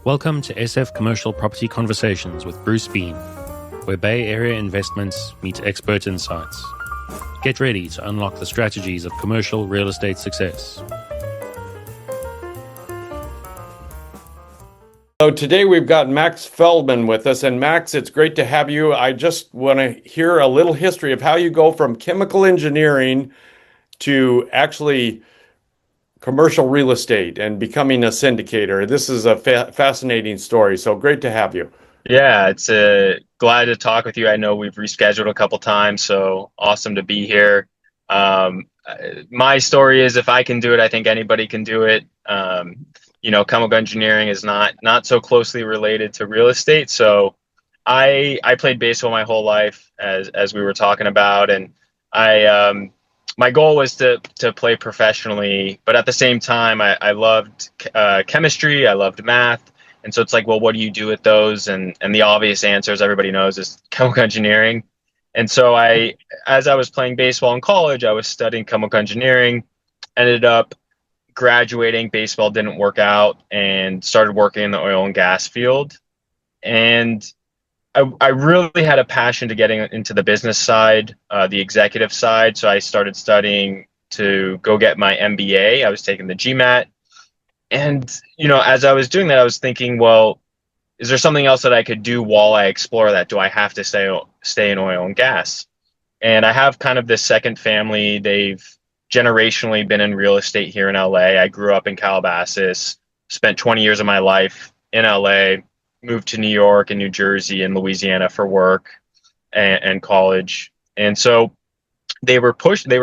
Welcome to SF Commercial Property Conversations with Bruce Bean, where Bay Area investments meet expert insights. Get ready to unlock the strategies of commercial real estate success. So today we've got Maxx Feldman with us. And Max, it's great to have you. I just want to hear a little history of how you go from chemical engineering to actually commercial real estate and becoming a syndicator. This is a fascinating story. So great to have you. Yeah, it's glad to talk with you. I know we've rescheduled a couple times, so awesome to be here. My story is if I can do it, I think anybody can do it. Chemical engineering is not so closely related to real estate. So I played baseball my whole life, as we were talking about, and I my goal was to play professionally, but at the same time, I loved chemistry, I loved math. And so it's like, well, what do you do with those? And the obvious answer, as everybody knows, is chemical engineering. And so as I was playing baseball in college, I was studying chemical engineering, ended up graduating, baseball didn't work out, and started working in the oil and gas field. And I really had a passion to getting into the business side, the executive side. So I started studying to go get my MBA. I was taking the GMAT. And, as I was doing that, I was thinking, well, is there something else that I could do while I explore that? Do I have to stay in oil and gas? And I have kind of this second family. They've generationally been in real estate here in LA. I grew up in Calabasas, spent 20 years of my life in LA, moved to New York and New Jersey and Louisiana for work and college. And so they were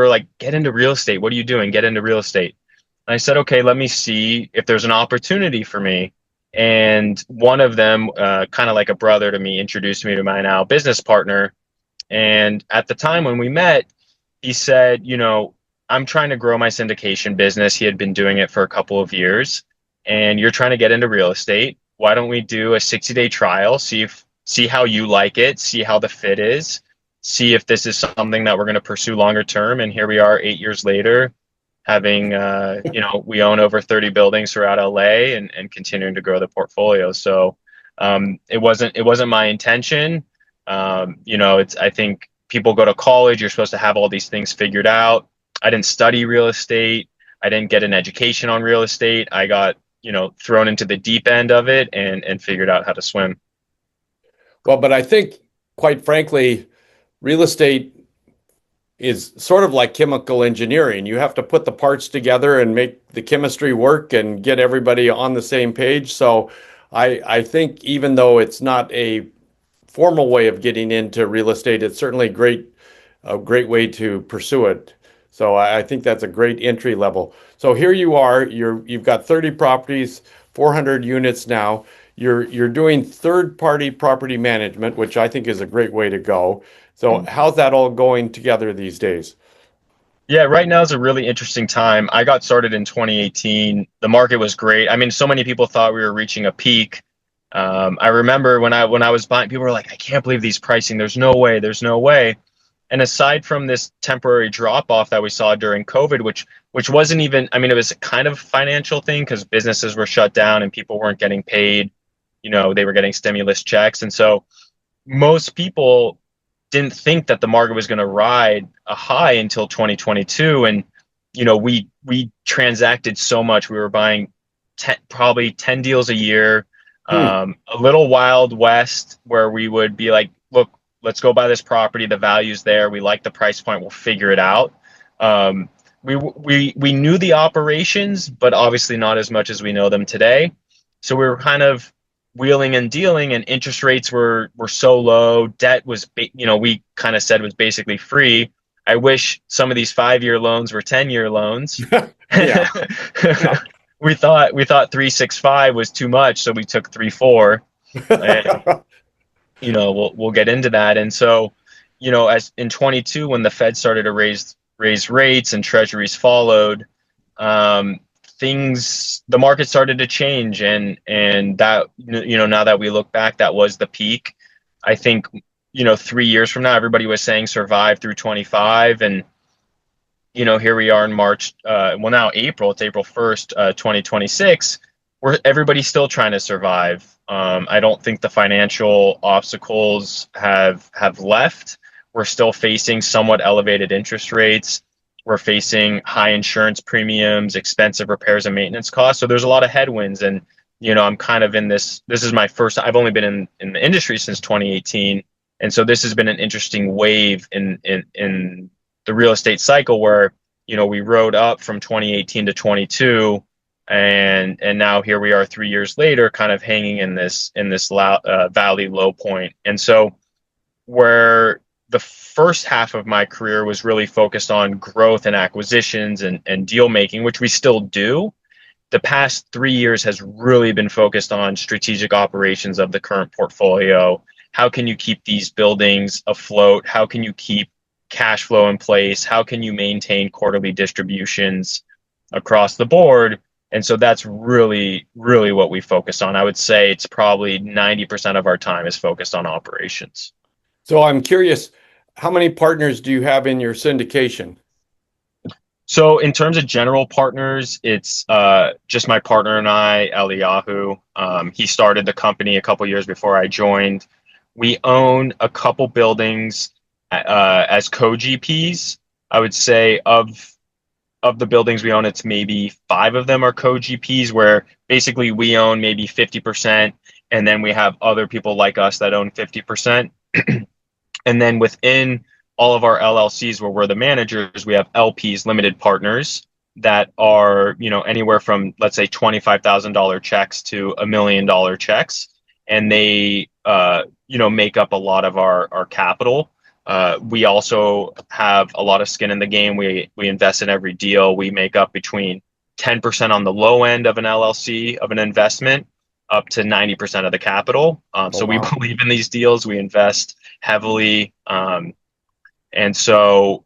like, get into real estate. What are you doing? Get into real estate. And I said, okay, let me see if there's an opportunity for me. And one of them, kind of like a brother to me, introduced me to my now business partner. And at the time when we met, he said, I'm trying to grow my syndication business. He had been doing it for a couple of years, and you're trying to get into real estate. Why don't we do a 60-day trial, see how you like it, see how the fit is, see if this is something that we're going to pursue longer term. And here we are 8 years later, having, we own over 30 buildings throughout LA and continuing to grow the portfolio. So it wasn't my intention. I think people go to college, you're supposed to have all these things figured out. I didn't study real estate. I didn't get an education on real estate. I got, thrown into the deep end of it and figured out how to swim. Well, but I think, quite frankly, real estate is sort of like chemical engineering. You have to put the parts together and make the chemistry work and get everybody on the same page. So I think even though it's not a formal way of getting into real estate, it's certainly a great way to pursue it. So I think that's a great entry level. So here you are, you've got 30 properties, 400 units now. You're doing third-party property management, which I think is a great way to go. So how's that all going together these days? Yeah, right now is a really interesting time. I got started in 2018. The market was great. I mean, so many people thought we were reaching a peak. I remember when I was buying, people were like, I can't believe these pricing. There's no way. There's no way. And aside from this temporary drop off that we saw during COVID, which wasn't even, I mean, it was kind of a financial thing because businesses were shut down and people weren't getting paid. They were getting stimulus checks. And so most people didn't think that the market was going to ride a high until 2022. And, we transacted so much. We were buying probably 10 deals a year, a little Wild West where we would be like, look, let's go buy this property. The value's there. We like the price point. We'll figure it out. We knew the operations, but obviously not as much as we know them today. So we were kind of wheeling and dealing, and interest rates were so low. Debt was, we kind of said was basically free. I wish some of these 5-year loans were 10-year loans. Yeah. We thought 3.65 was too much, so we took 3.4. And, we'll get into that. And so, as in 22, when the Fed started to raise rates and treasuries followed, the market started to change, and that, now that we look back, that was the peak. I think, 3 years from now, everybody was saying survive through 25, and here we are in March, now April, it's April 1st, 2026. everybody's still trying to survive. I don't think the financial obstacles have left. We're still facing somewhat elevated interest rates. We're facing high insurance premiums, expensive repairs and maintenance costs. So there's a lot of headwinds. And, I'm kind of in this is my first, I've only been in the industry since 2018. And so this has been an interesting wave in the real estate cycle where, we rode up from 2018 to 22. And now here we are 3 years later, kind of hanging in this valley low point. And so where the first half of my career was really focused on growth and acquisitions and deal making, which we still do, the past 3 years has really been focused on strategic operations of the current portfolio. How can you keep these buildings afloat? How can you keep cash flow in place? How can you maintain quarterly distributions across the board? And so that's really, really what we focus on. I would say it's probably 90% of our time is focused on operations. So I'm curious, how many partners do you have in your syndication? So in terms of general partners, it's just my partner and I, Eliyahu. He started the company a couple years before I joined. We own a couple buildings as co-GPs. I would say of the buildings we own, it's maybe 5 of them are co-GPs, where basically we own maybe 50%, and then we have other people like us that own 50%. And then within all of our LLCs where we're the managers, we have LPs, limited partners, that are, anywhere from, let's say, $25,000 checks to $1 million checks. And they, make up a lot of our capital. We also have a lot of skin in the game. We invest in every deal. We make up between 10% on the low end of an LLC of an investment up to 90% of the capital. So we believe in these deals. We invest heavily. And so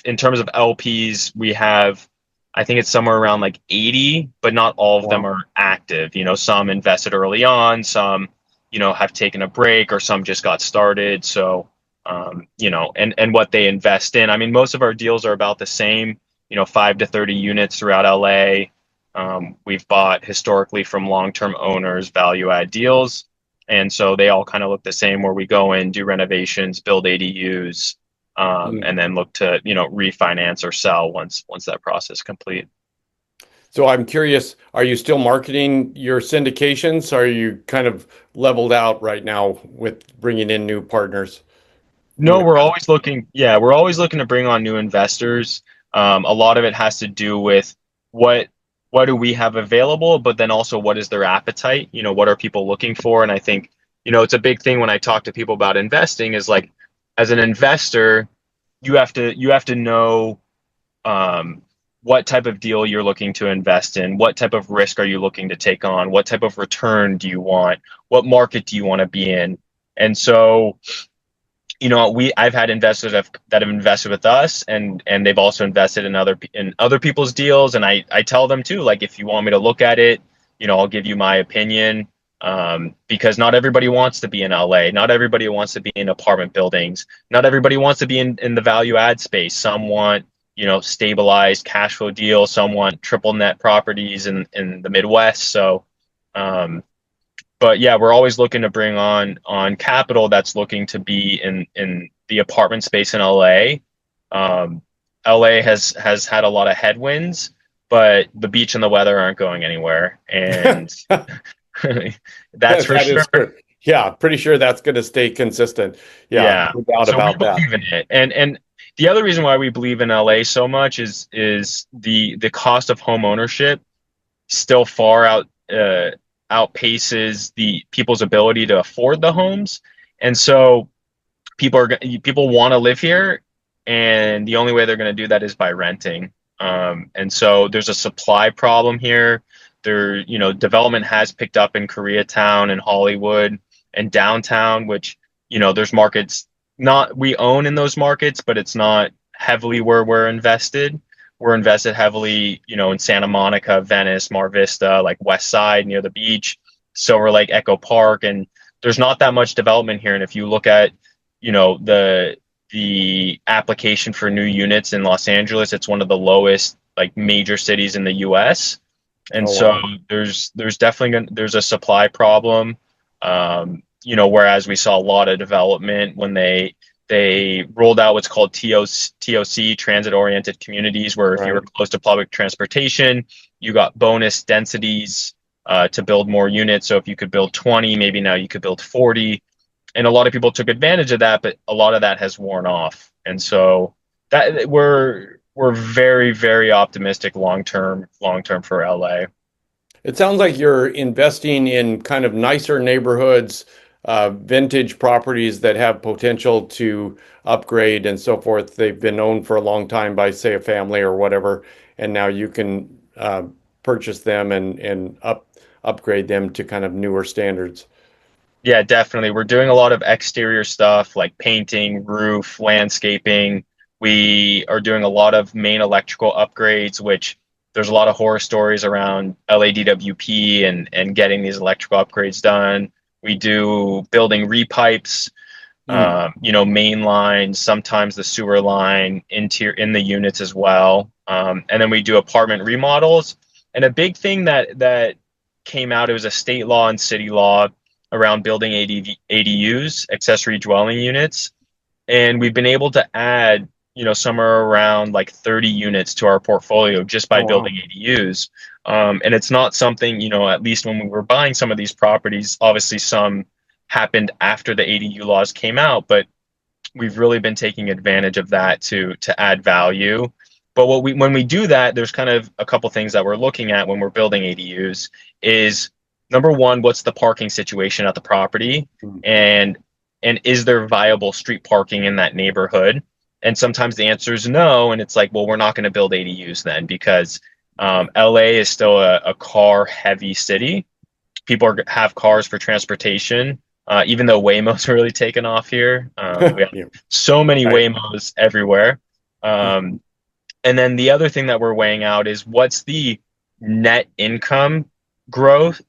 in terms of LPs, we have, I think it's somewhere around like 80, but not all of them are active. Some invested early on, some, have taken a break, or some just got started. So, and what they invest in. I mean, most of our deals are about the same, 5 to 30 units throughout LA. We've bought historically from long-term owners value add deals. And so they all kind of look the same, where we go in, do renovations, build ADUs, and then look to, refinance or sell once that process is complete. So I'm curious, are you still marketing your syndications? Or are you kind of leveled out right now with bringing in new partners? No, we're always looking. Yeah, we're always looking to bring on new investors. A lot of it has to do with what do we have available, but then also what is their appetite? What are people looking for? And I think, it's a big thing when I talk to people about investing is like, as an investor, you have to know what type of deal you're looking to invest in, what type of risk are you looking to take on, what type of return do you want, what market do you want to be in. And so, I've had investors that have invested with us, and they've also invested in other people's deals. And I tell them too, like, if you want me to look at it, I'll give you my opinion. Because not everybody wants to be in LA. Not everybody wants to be in apartment buildings. Not everybody wants to be in the value add space. Some want, stabilized cash flow deals. Some want triple net properties in the Midwest. So, but yeah, we're always looking to bring on capital that's looking to be in the apartment space in LA. LA has had a lot of headwinds, but the beach and the weather aren't going anywhere. And that's for sure. Yeah, pretty sure that's going to stay consistent. Yeah, no doubt about that. We believe in it. And the other reason why we believe in LA so much is the cost of home ownership still far outpaces the people's ability to afford the homes. And so people want to live here, and the only way they're going to do that is by renting. And so there's a supply problem here. Development has picked up in Koreatown and Hollywood and downtown, which, there's markets we own in those markets, but it's not heavily where we're invested. We're invested heavily, in Santa Monica, Venice, Mar Vista, like West Side near the beach, Silver Lake, Echo Park, and there's not that much development here. And if you look at, the application for new units in Los Angeles, it's one of the lowest, like, major cities in the U.S. And Oh, so wow. there's definitely there's a supply problem. Whereas we saw a lot of development when they rolled out what's called TOC, transit oriented communities, where if you were Right. close to public transportation, you got bonus densities to build more units. So if you could build 20, maybe now you could build 40. And a lot of people took advantage of that, but a lot of that has worn off. And so that we're very, very optimistic long term for LA. It sounds like you're investing in kind of nicer neighborhoods, vintage properties that have potential to upgrade and so forth. They've been owned for a long time by, say, a family or whatever, and now you can purchase them and upgrade them to kind of newer standards. Yeah, definitely. We're doing a lot of exterior stuff like painting, roof, landscaping. We are doing a lot of main electrical upgrades, which there's a lot of horror stories around LADWP and getting these electrical upgrades done. We do building repipes, Hmm. main lines, sometimes the sewer line in the units as well. And then we do apartment remodels. And a big thing that came out, it was a state law and city law around building ADUs, accessory dwelling units, and we've been able to add, somewhere around like 30 units to our portfolio just by Oh, building wow. ADUs. And it's not something, at least when we were buying some of these properties, obviously some happened after the ADU laws came out, but we've really been taking advantage of that to add value. But when we do that, there's kind of a couple things that we're looking at when we're building ADUs is number one, what's the parking situation at the property? Hmm. And is there viable street parking in that neighborhood? And sometimes the answer is no, and it's like, well, we're not going to build ADUs then because LA is still a car heavy city. People have cars for transportation. Even though Waymo's really taken off here, we have Yeah. so many Right. Waymos everywhere. Um, and then the other thing that we're weighing out is what's the net income growth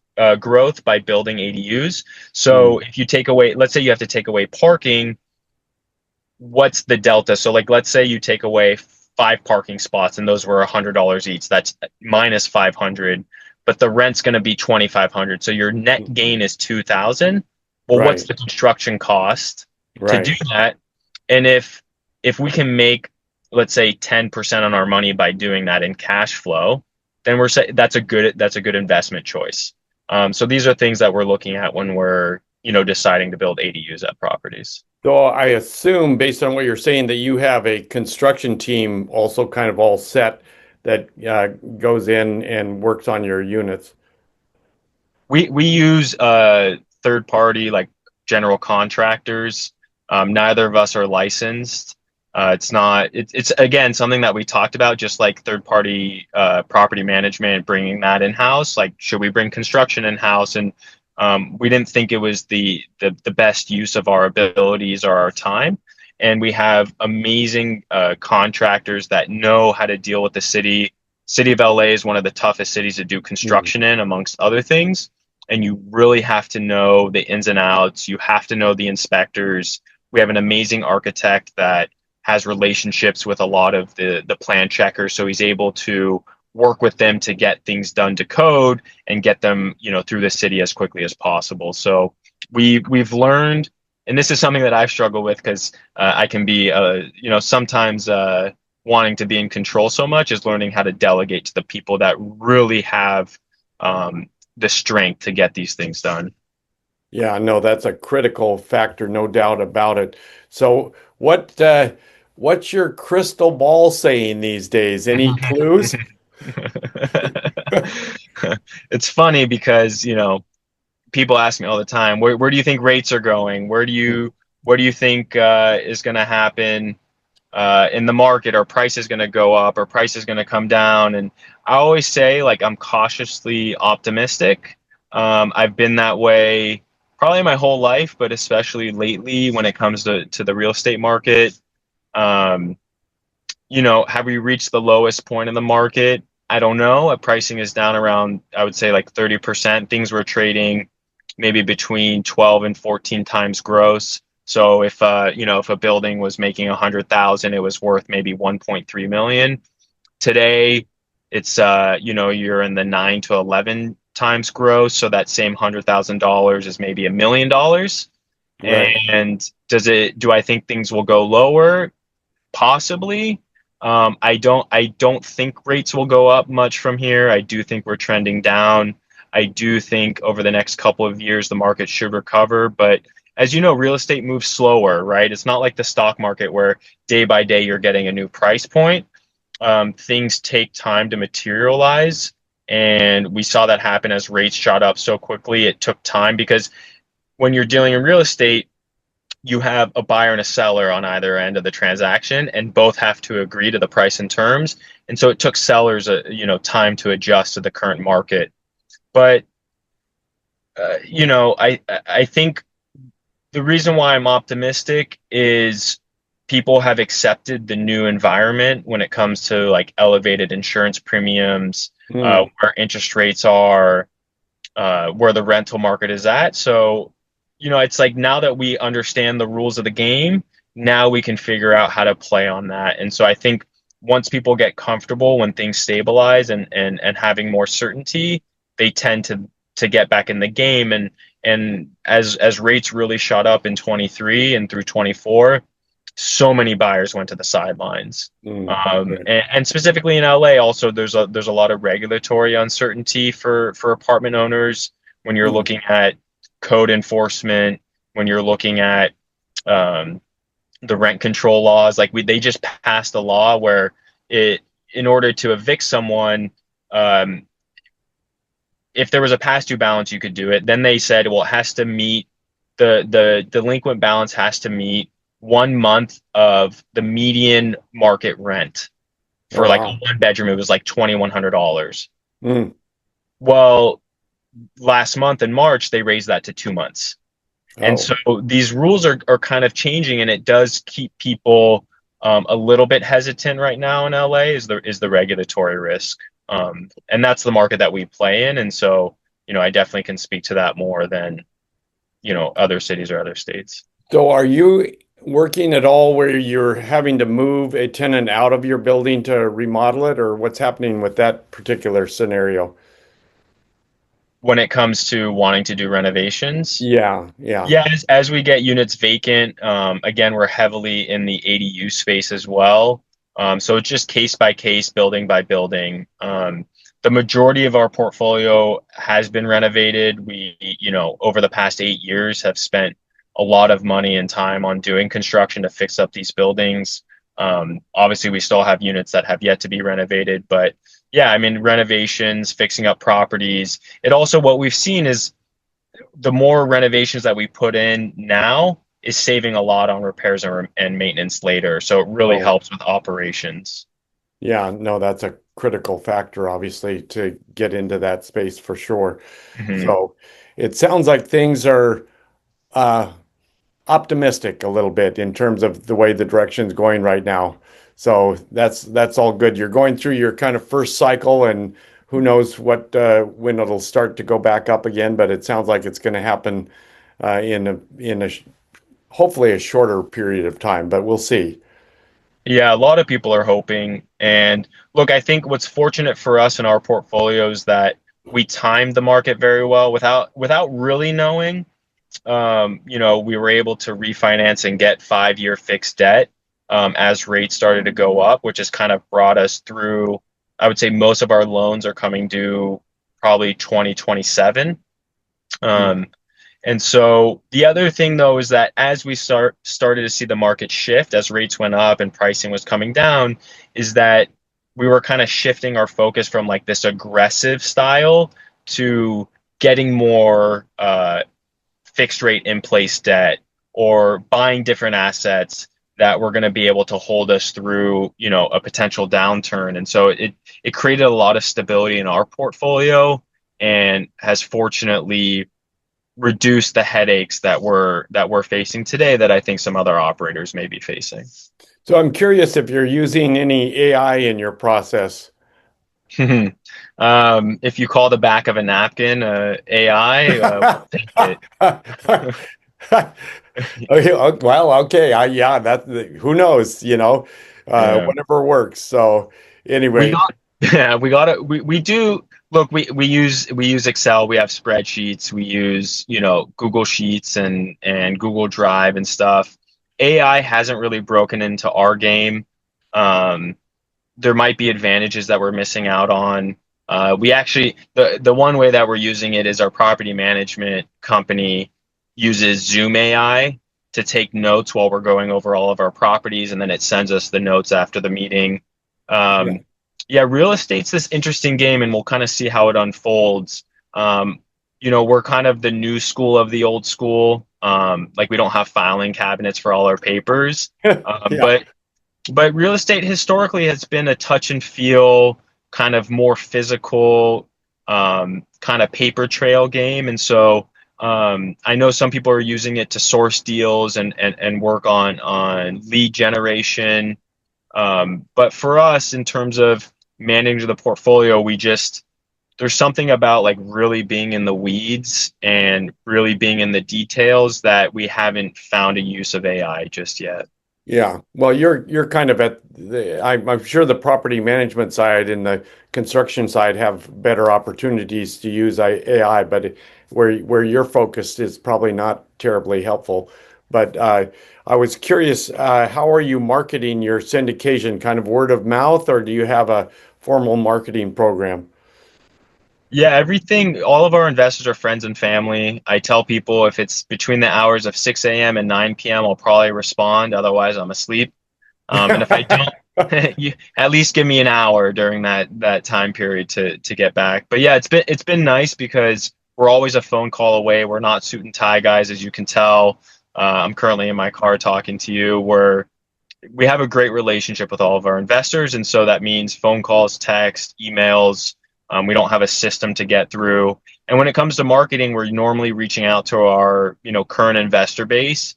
by building ADUs. So Hmm. if you take away, let's say you have to take away parking, what's the delta? So like let's say you take away 5 parking spots and those were $100 each. That's minus 500, but the rent's going to be 2,500. So your net gain is 2,000. Well, what's Right. the construction cost to do Right. that? And if we can make, let's say, 10% on our money by doing that in cash flow, then we're saying that's a good investment choice. So these are things that we're looking at when we're deciding to build ADUs at properties. So I assume, based on what you're saying, that you have a construction team also kind of all set that goes in and works on your units. We use third party like general contractors. Neither of us are licensed. It's not. It's again something that we talked about, just like third party property management, bringing that in house. Like, should we bring construction in house? And we didn't think it was the best use of our abilities or our time. And we have amazing contractors that know how to deal with the city. City of LA is one of the toughest cities to do Hmm. construction in, amongst other things, and you really have to know the ins and outs. You have to know the inspectors. We have an amazing architect that has relationships with a lot of the plan checkers, so he's able to work with them to get things done to code and get them through the city as quickly as possible. So we've learned, and this is something that I've struggled with because I can be sometimes wanting to be in control so much, is learning how to delegate to the people that really have the strength to get these things done. Yeah, no, that's a critical factor, no doubt about it. So what's your crystal ball saying these days? Any clues? It's funny because, people ask me all the time, where do you think rates are going? Where do you think is going to happen in the market? Are prices going to go up? Or prices going to come down? And I always say, like, I'm cautiously optimistic. I've been that way probably my whole life, but especially lately when it comes to the real estate market. Um, have we reached the lowest point in the market? I don't know. Pricing is down around, I would say, like 30%. Things were trading maybe between 12 and 14 times gross. So if a building was making 100,000, it was worth maybe 1.3 million. Today, it's you're in the 9 to 11 times gross, so that same $100,000 is maybe $1 million. Right. And do I think things will go lower? Possibly. I don't think rates will go up much from here. I do think we're trending down. I do think over the next couple of years the market should recover, but as you know, real estate moves slower, right? It's not like the stock market where day by day you're getting a new price point. Things take time to materialize, and we saw that happen as rates shot up so quickly. It took time because when you're dealing in real estate, you have a buyer and a seller on either end of the transaction, and both have to agree to the price and terms. And so it took sellers, time to adjust to the current market. But I think the reason why I'm optimistic is people have accepted the new environment when it comes to like elevated insurance premiums, Hmm. where interest rates are, where the rental market is at. So, it's like now that we understand the rules of the game, now we can figure out how to play on that. And so I think once people get comfortable, when things stabilize and having more certainty, they tend to get back in the game. And as rates really shot up in 23 and through 24, so many buyers went to the sidelines. Hmm. Right. And specifically in LA, also there's a lot of regulatory uncertainty for apartment owners when you're Hmm. looking at code enforcement, when you're looking at um, the rent control laws. Like they just passed a law where in order to evict someone, um, if there was a past due balance, you could do it. Then they said, well, it has to meet the delinquent balance has to meet 1 month of the median market rent Oh, for like a wow. one bedroom. It was like $2,100. Hmm. Well, last month in March, they raised that to 2 months. And Oh. so these rules are kind of changing, and it does keep people a little bit hesitant right now in LA is the regulatory risk. And that's the market that we play in. And so, I definitely can speak to that more than, other cities or other states. So are you working at all where you're having to move a tenant out of your building to remodel it, or what's happening with that particular scenario? When it comes to wanting to do renovations, Yeah, yeah. yeah, as we get units vacant, again, we're heavily in the ADU space as well. So it's just case by case, building by building. The majority of our portfolio has been renovated. We, over the past 8 years, have spent a lot of money and time on doing construction to fix up these buildings. Obviously, we still have units that have yet to be renovated, but yeah, I mean, renovations, fixing up properties. It also, what we've seen is the more renovations that we put in now is saving a lot on repairs and maintenance later. So it really Oh, helps with operations. yeah. No, that's a critical factor, obviously, to get into that space for sure. Mhm. So it sounds like things are uh, optimistic a little bit in terms of the way the direction's going right now. So that's all good. You're going through your kind of first cycle, and who knows what when it'll start to go back up again. But it sounds like it's going to happen in a hopefully a shorter period of time. But we'll see. Yeah, a lot of people are hoping. And look, I think what's fortunate for us in our portfolio is that we timed the market very well without really knowing. We were able to refinance and get 5-year fixed debt as rates started to go up, which has kind of brought us through. I would say most of our loans are coming due probably 2027. Mm. Um, and so the other thing though is that as we started to see the market shift as rates went up and pricing was coming down, is that we were kind of shifting our focus from like this aggressive style to getting more fixed rate in place debt or buying different assets that were going to be able to hold us through, a potential downturn. And so it created a lot of stability in our portfolio and has fortunately reduced the headaches that we're facing today that I think some other operators may be facing. So I'm curious if you're using any AI in your process. If you call the back of a napkin AI, we'll take it. Okay, well, okay, yeah, that who knows, Yeah. whatever works. So We anyway, got Yeah, we do look, we use Excel, we have spreadsheets, we use, Google Sheets and Google Drive and stuff. AI hasn't really broken into our game. Um, there might be advantages that we're missing out on. We actually the one way that we're using it is our property management company uses Zoom AI to take notes while we're going over all of our properties, and then it sends us the notes after the meeting. Yeah. Um, yeah, real estate's this interesting game, and we'll kind of see how it unfolds. We're kind of the new school of the old school. Like we don't have filing cabinets for all our papers, um, Yeah. but but real estate historically has been a touch and feel, kind of more physical, kind of paper trail game. And so I know some people are using it to source deals and work on lead generation. But for us, in terms of managing the portfolio, there's something about like really being in the weeds and really being in the details that we haven't found a use of AI just yet. Yeah. Well, you're kind of at I'm sure the property management side and the construction side have better opportunities to use AI, but where you're focused is probably not terribly helpful. But I was curious, how are you marketing your syndication? Kind of word of mouth, or do you have a formal marketing program? Yeah, all of our investors are friends and family. I tell people if it's between the hours of 6 a.m. and 9 p.m., I'll probably respond. Otherwise, I'm asleep. And if I don't, you at least give me an hour during that time period to get back. But yeah, it's been nice because we're always a phone call away. We're not suit and tie guys, as you can tell. I'm currently in my car talking to you. We have a great relationship with all of our investors, and so that means phone calls, text, emails. We don't have a system to get through. And when it comes to marketing, we're normally reaching out to our, current investor base,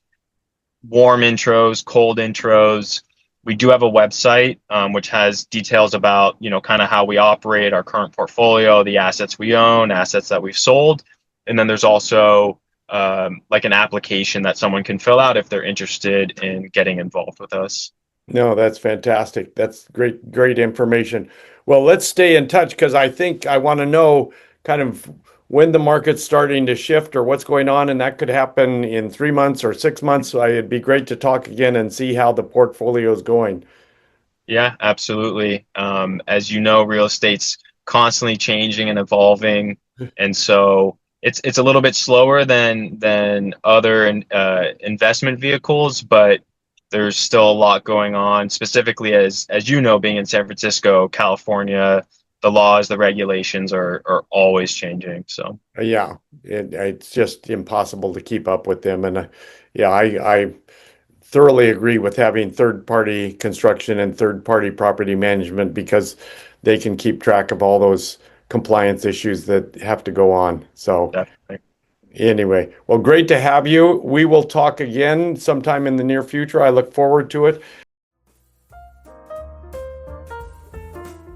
warm intros, cold intros. We do have a website, which has details about, kind of how we operate, our current portfolio, the assets we own, assets that we've sold. And then there's also like an application that someone can fill out if they're interested in getting involved with us. No, that's fantastic. That's great, great information. Well, let's stay in touch because I think I want to know kind of when the market's starting to shift or what's going on, and that could happen in 3 months or 6 months. So it'd be great to talk again and see how the portfolio is going. Yeah, absolutely. As you know, real estate's constantly changing and evolving, and so it's a little bit slower than other investment vehicles, but there's still a lot going on. Specifically, as you know, being in San Francisco, California, the laws, the regulations are always changing. So Yeah, it's just impossible to keep up with them. And yeah, I thoroughly agree with having third-party construction and third-party property management because they can keep track of all those compliance issues that have to go on. So definitely. anyway, well, great to have you. We will talk again sometime in the near future. I look forward to it.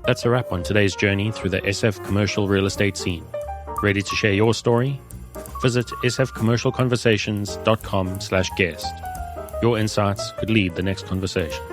That's a wrap on today's journey through the SF commercial real estate scene. Ready to share your story? Visit sfcommercialconversations.com/guest. Your insights could lead the next conversation.